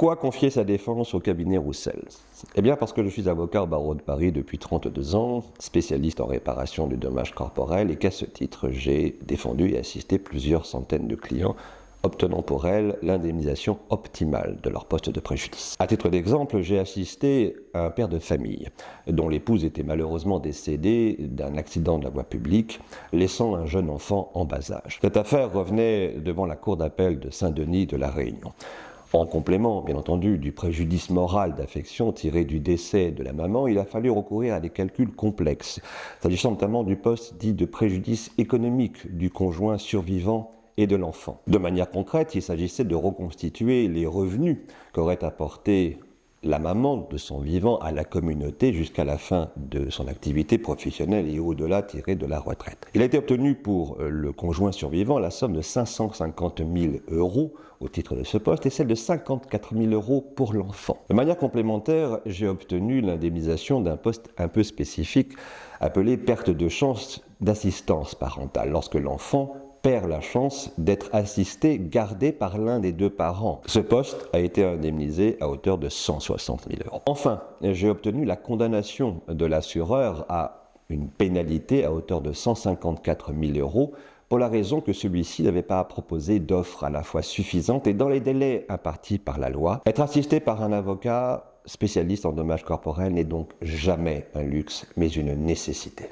Pourquoi confier sa défense au cabinet Roussel? Eh bien parce que je suis avocat au barreau de Paris depuis 32 ans, spécialiste en réparation du dommage corporel et qu'à ce titre, j'ai défendu et assisté plusieurs centaines de clients obtenant pour elles l'indemnisation optimale de leur poste de préjudice. À titre d'exemple, j'ai assisté à un père de famille dont l'épouse était malheureusement décédée d'un accident de la voie publique, laissant un jeune enfant en bas âge. Cette affaire revenait devant la cour d'appel de Saint-Denis de La Réunion. En complément, bien entendu, du préjudice moral d'affection tiré du décès de la maman, il a fallu recourir à des calculs complexes, s'agissant notamment du poste dit de préjudice économique du conjoint survivant et de l'enfant. De manière concrète, il s'agissait de reconstituer les revenus qu'aurait apporté la maman de son vivant à la communauté jusqu'à la fin de son activité professionnelle et au-delà tirée de la retraite. Il a été obtenu pour le conjoint survivant la somme de 550 000 € au titre de ce poste et celle de 54 000 € pour l'enfant. De manière complémentaire, j'ai obtenu l'indemnisation d'un poste un peu spécifique appelé perte de chance d'assistance parentale lorsque l'enfant perd la chance d'être assisté, gardé par l'un des deux parents. Ce poste a été indemnisé à hauteur de 160 000 €. Enfin, j'ai obtenu la condamnation de l'assureur à une pénalité à hauteur de 154 000 € pour la raison que celui-ci n'avait pas proposé d'offres à la fois suffisantes et dans les délais impartis par la loi. Être assisté par un avocat spécialiste en dommages corporels n'est donc jamais un luxe, mais une nécessité.